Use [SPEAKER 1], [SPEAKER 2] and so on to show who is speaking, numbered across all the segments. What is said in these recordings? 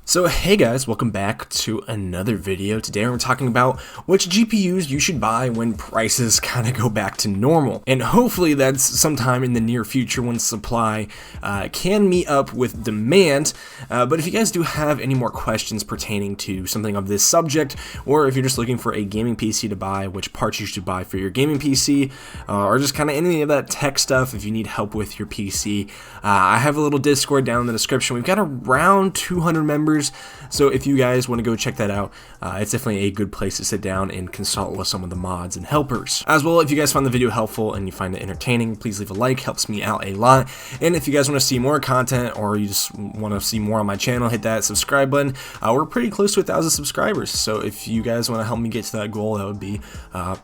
[SPEAKER 1] So hey guys, welcome back to another video. Today we're talking about which GPUs you should buy when prices kind of go back to normal. And hopefully that's sometime in the near future when supply can meet up with demand. But if you guys do have any more questions pertaining to something of this subject, or if you're just looking for a gaming PC to buy, which parts you should buy for your gaming PC, or just kind of any of that tech stuff, if you need help with your PC, I have a little Discord down in the description. We've got around 200 members. So if you guys want to go check that out, it's definitely a good place to sit down and consult with some of the mods and helpers. As well, if you guys find the video helpful and you find it entertaining, please leave a like, helps me out a lot. And if you guys want to see more content or you just want to see more on my channel, hit that subscribe button. We're pretty close to 1,000 subscribers, so if you guys want to help me get to that goal, that would be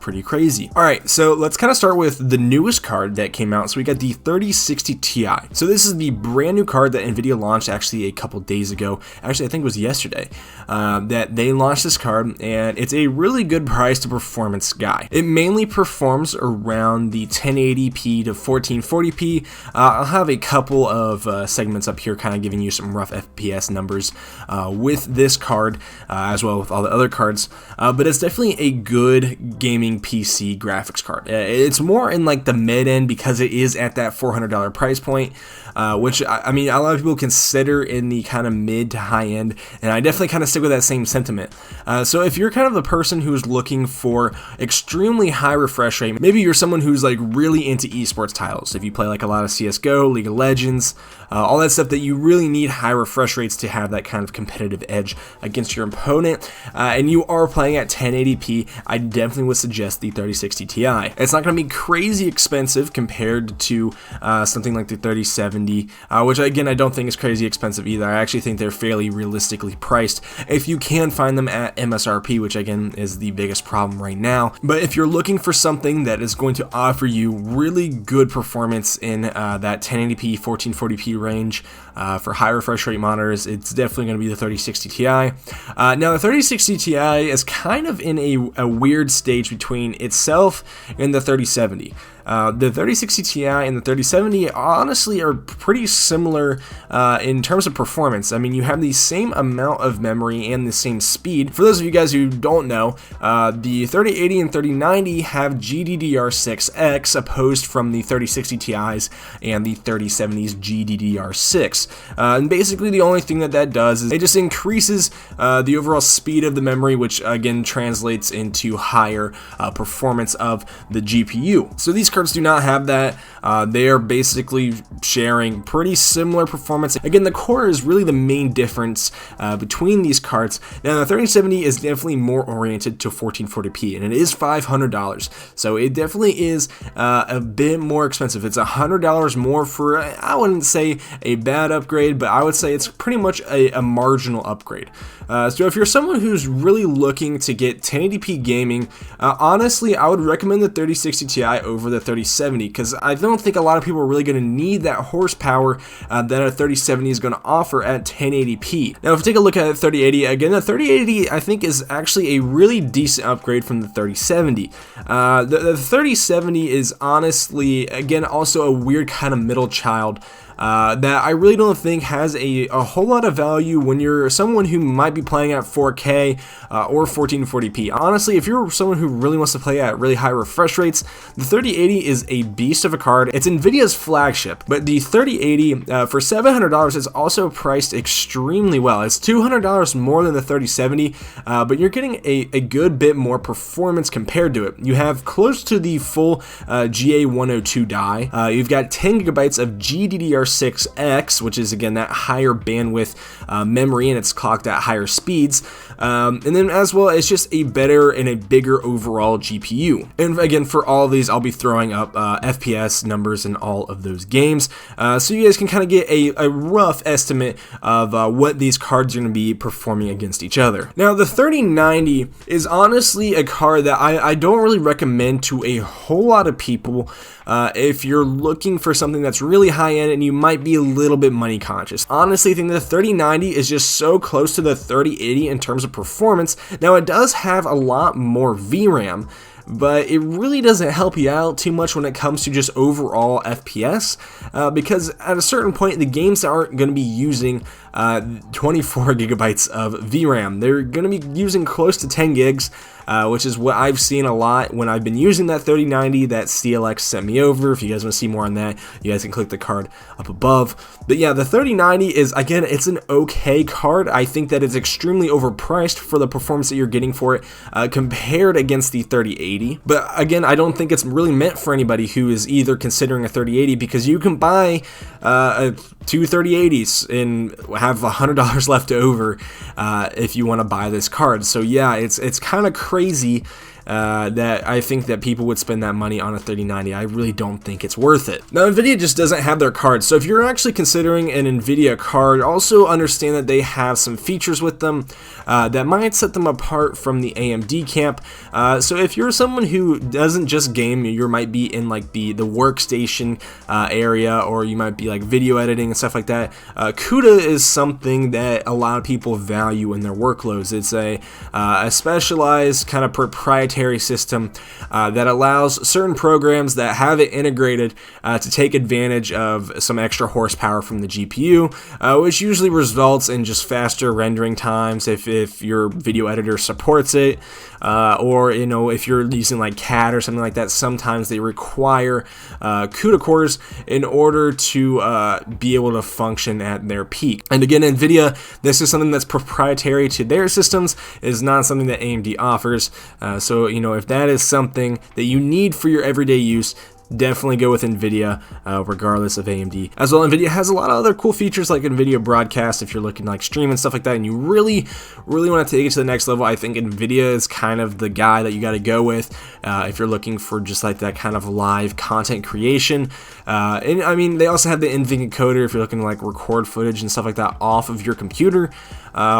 [SPEAKER 1] pretty crazy. Alright, so let's kind of start with the newest card that came out. So we got the 3060 Ti. So this is the brand new card that Nvidia launched actually a couple days ago. Actually, I think it was yesterday that they launched this card, and it's a really good price to performance guy. It mainly performs around the 1080p to 1440p. I'll have a couple of segments up here kind of giving you some rough FPS numbers with this card as well with all the other cards, but it's definitely a good gaming PC graphics card. It's more in like the mid end because it is at that $400 price point, which I mean a lot of people consider in the kind of mid to high end, and I definitely kind of stick with that same sentiment. So if you're kind of the person who's looking for extremely high refresh rate, maybe you're someone who's like really into esports titles, if you play like a lot of CSGO, League of Legends, all that stuff that you really need high refresh rates to have that kind of competitive edge against your opponent, and you are playing at 1080p, I definitely would suggest the 3060 Ti. It's not going to be crazy expensive compared to something like the 3070, which again I don't think is crazy expensive either. I actually think they're fairly realistically priced if you can find them at MSRP, which again is the biggest problem right now. But if you're looking for something that is going to offer you really good performance in that 1080p 1440p range for high refresh rate monitors, it's definitely going to be the 3060 Ti. Now the 3060 Ti is kind of in a weird stage between itself and the 3070. The 3060 Ti and the 3070 honestly are pretty similar in terms of performance. I mean, you have the same amount of memory and the same speed. For those of you guys who don't know, the 3080 and 3090 have GDDR6X opposed from the 3060 Ti's and the 3070's GDDR6. And basically the only thing that does is it just increases the overall speed of the memory, which again translates into higher performance of the GPU. So these cards do not have that. They are basically sharing pretty similar performance. Again, the core is really the main difference between these cards. Now the 3070 is definitely more oriented to 1440p, and it is $500, so it definitely is a bit more expensive. It's $100 more for, I wouldn't say a bad upgrade, but I would say it's pretty much a marginal upgrade. So if you're someone who's really looking to get 1080p gaming, honestly I would recommend the 3060 Ti over the 3070, because I don't think a lot of people are really going to need that horsepower that a 3070 is going to offer at 1080p. Now if we take a look at the 3080, again the 3080 I think is actually a really decent upgrade from the 3070. The 3070 is honestly again also a weird kind of middle child that I really don't think has a whole lot of value when you're someone who might be playing at 4K or 1440p. Honestly, if you're someone who really wants to play at really high refresh rates, the 3080 is a beast of a card. It's Nvidia's flagship, but the 3080 for $700 is also priced extremely well. It's $200 more than the 3070, but you're getting a good bit more performance compared to it. You have close to the full GA102 die. You've got 10 gigabytes of GDDR6X, which is again that higher bandwidth memory, and it's clocked at higher speeds. And then as well, it's just a better and a bigger overall GPU. And again, for all of these, I'll be throwing up FPS numbers in all of those games, so you guys can kind of get a rough estimate of what these cards are going to be performing against each other. Now, the 3090 is honestly a card that I don't really recommend to a whole lot of people if you're looking for something that's really high end and you might be a little bit money conscious. Honestly, I think the 3090 is just so close to the 3080 in terms of performance. Now, it does have a lot more VRAM, but it really doesn't help you out too much when it comes to just overall FPS, because at a certain point the games aren't going to be using 24 gigabytes of VRAM. They're going to be using close to 10 gigs, which is what I've seen a lot when I've been using that 3090 that CLX sent me over. If you guys want to see more on that, you guys can click the card up above. But yeah, the 3090 is, again, it's an okay card. I think that it's extremely overpriced for the performance that you're getting for it compared against the 3080. But again, I don't think it's really meant for anybody who is either considering a 3080, because you can buy two 3080s and have $100 left over if you want to buy this card. So yeah, it's kind of crazy that I think that people would spend that money on a 3090. I really don't think it's worth it. Now, Nvidia just doesn't have their cards, so if you're actually considering an Nvidia card, also understand that they have some features with them that might set them apart from the AMD camp. So if you're someone who doesn't just game, you might be in like the workstation area, or you might be like video editing and stuff like that. CUDA is something that a lot of people value in their workloads. It's a specialized kind of proprietary system that allows certain programs that have it integrated to take advantage of some extra horsepower from the GPU, which usually results in just faster rendering times if your video editor supports it, or if you're using like CAD or something like that. Sometimes they require CUDA cores in order to be able to function at their peak. And again, Nvidia, this is something that's proprietary to their systems. It is not something that AMD offers. So if that is something that you need for your everyday use, definitely go with Nvidia, regardless of AMD. As well, Nvidia has a lot of other cool features like Nvidia Broadcast if you're looking to like stream and stuff like that, and you really want to take it to the next level. I think Nvidia is kind of the guy that you got to go with if you're looking for just like that kind of live content creation. And I mean, they also have the NVIDIA encoder if you're looking to like record footage and stuff like that off of your computer,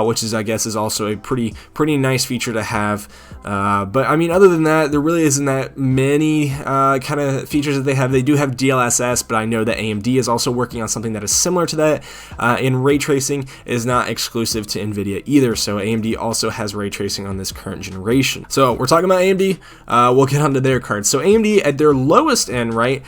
[SPEAKER 1] which is, I guess, is also a pretty nice feature to have. But I mean, other than that, there really isn't that many kind of features that they have. They do have DLSS, but I know that AMD is also working on something that is similar to that. And ray tracing is not exclusive to Nvidia either, so AMD also has ray tracing on this current generation. So we're talking about AMD. We'll get onto their cards. So AMD at their lowest end, right?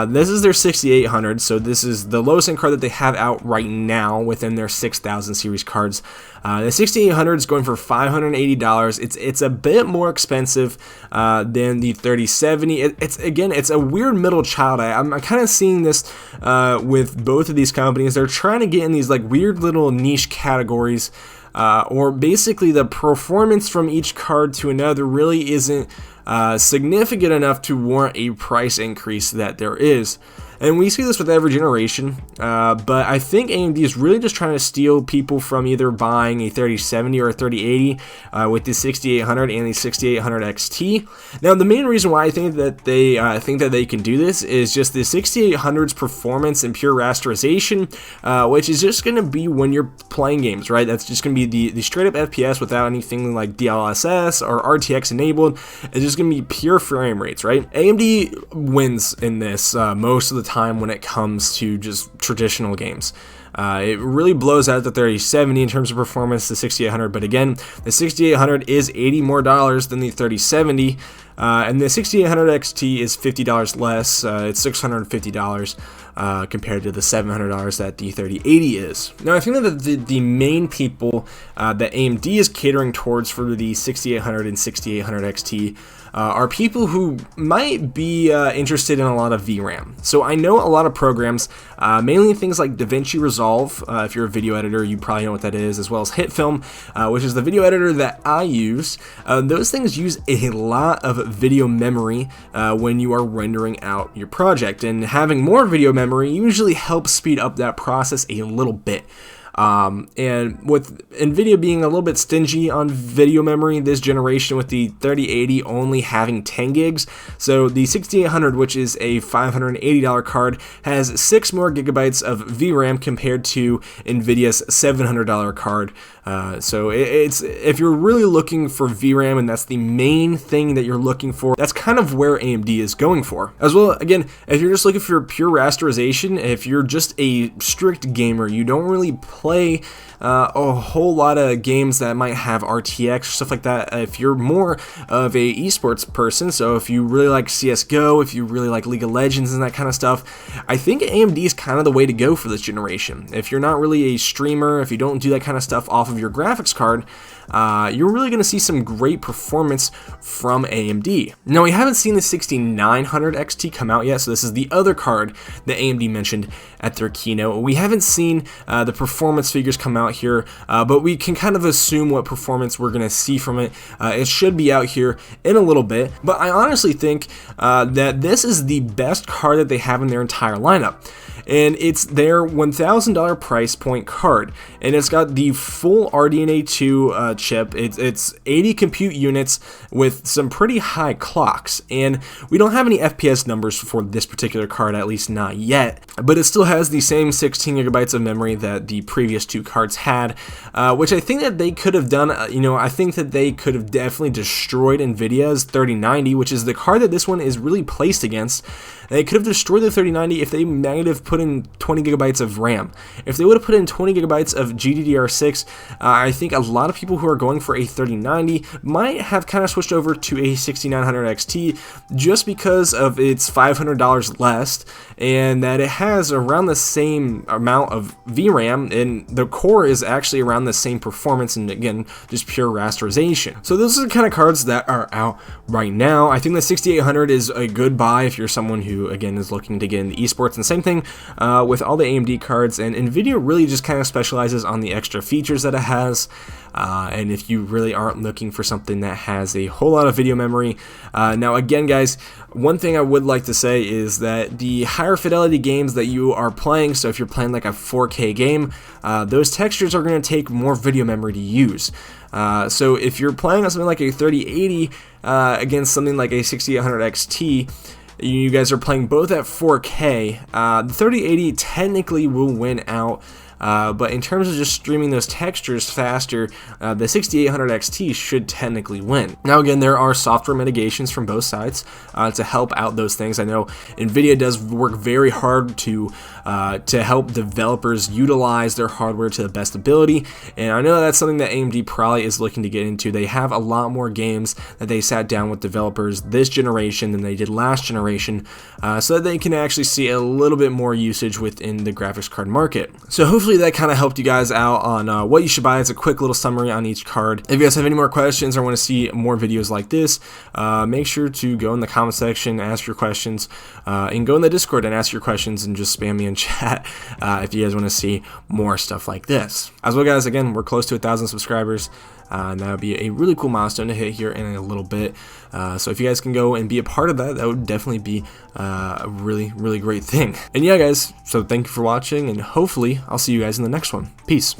[SPEAKER 1] This is their 6800. So this is the lowest end card that they have out right now within their 6000 series cards. The 6800 is going for $580. It's a bit more expensive than the 3070. It's a weird middle child. I'm kind of seeing this with both of these companies. They're trying to get in these like weird little niche categories, or basically the performance from each card to another really isn't significant enough to warrant a price increase that there is. And we see this with every generation, but I think AMD is really just trying to steal people from either buying a 3070 or a 3080 with the 6800 and the 6800 XT. Now, the main reason why I think that they can do this is just the 6800's performance and pure rasterization, which is just going to be when you're playing games, right? That's just going to be the straight up FPS without anything like DLSS or RTX enabled. It's just going to be pure frame rates, right? AMD wins in this most of the time when it comes to just traditional games. It really blows out the 3070 in terms of performance, the 6800, but again, the 6800 is $80 more than the 3070, and the 6800 XT is $50 less. It's $650 compared to the $700 that the 3080 is. Now, I think that the main people that AMD is catering towards for the 6800 and 6800 XT are people who might be interested in a lot of VRAM. So I know a lot of programs, mainly things like DaVinci Resolve. If you're a video editor, you probably know what that is, as well as HitFilm, which is the video editor that I use. Those things use a lot of video memory when you are rendering out your project, and having more video memory usually helps speed up that process a little bit. And with Nvidia being a little bit stingy on video memory this generation, with the 3080 only having 10 gigs, so the 6800, which is a $580 card, has 6 more gigabytes of VRAM compared to Nvidia's $700 card. So it's, if you're really looking for VRAM and that's the main thing that you're looking for, that's kind of where AMD is going for. As well, again, if you're just looking for pure rasterization, if you're just a strict gamer, you don't really play a whole lot of games that might have RTX or stuff like that, if you're more of a esports person, so if you really like CSGO, if you really like League of Legends and that kind of stuff, I think AMD is kind of the way to go for this generation. If you're not really a streamer, if you don't do that kind of stuff off of your graphics card, you're really going to see some great performance from AMD. Now, we haven't seen the 6900 XT come out yet, so this is the other card that AMD mentioned at their keynote. We haven't seen the performance figures come out here, but we can kind of assume what performance we're going to see from it. It should be out here in a little bit, but I honestly think that this is the best card that they have in their entire lineup. And it's their $1,000 price point card, and it's got the full RDNA 2 chip. It's 80 compute units with some pretty high clocks, and we don't have any FPS numbers for this particular card, at least not yet, but it still has the same 16 gigabytes of memory that the previous two cards had, which I think that they could have done. I think that they could have definitely destroyed Nvidia's 3090, which is the card that this one is really placed against. They could have destroyed the 3090 if they might have put in 20 gigabytes of RAM. If they would have put in 20 gigabytes of GDDR6, I think a lot of people who are going for a 3090 might have kind of switched over to a 6900 XT just because of its $500 less, and that it has around the same amount of VRAM, and the core is actually around the same performance, and again, just pure rasterization. So those are the kind of cards that are out right now. I think the 6800 is a good buy if you're someone who, again, is looking to get into esports, and same thing with all the AMD cards, and Nvidia really just kind of specializes on the extra features that it has. And if you really aren't looking for something that has a whole lot of video memory, now again guys, one thing I would like to say is that the higher fidelity games that you are playing, so if you're playing like a 4K game, those textures are going to take more video memory to use. So if you're playing on something like a 3080 against something like a 6800 XT, you guys are playing both at 4K, the 3080 technically will win out. But in terms of just streaming those textures faster, the 6800 XT should technically win. Now again, there are software mitigations from both sides to help out those things. I know Nvidia does work very hard to help developers utilize their hardware to the best ability, and I know that's something that AMD probably is looking to get into. They have a lot more games that they sat down with developers this generation than they did last generation, so that they can actually see a little bit more usage within the graphics card market. So hopefully that kind of helped you guys out on what you should buy as a quick little summary on each card. If you guys have any more questions or want to see more videos like this, make sure to go in the comment section, ask your questions, and go in the Discord and ask your questions and just spam me in chat if you guys want to see more stuff like this. As well guys, again, we're close to 1,000 subscribers. And that would be a really cool milestone to hit here in a little bit. So if you guys can go and be a part of that, that would definitely be a really, really great thing. And yeah, guys, so thank you for watching, and hopefully I'll see you guys in the next one. Peace.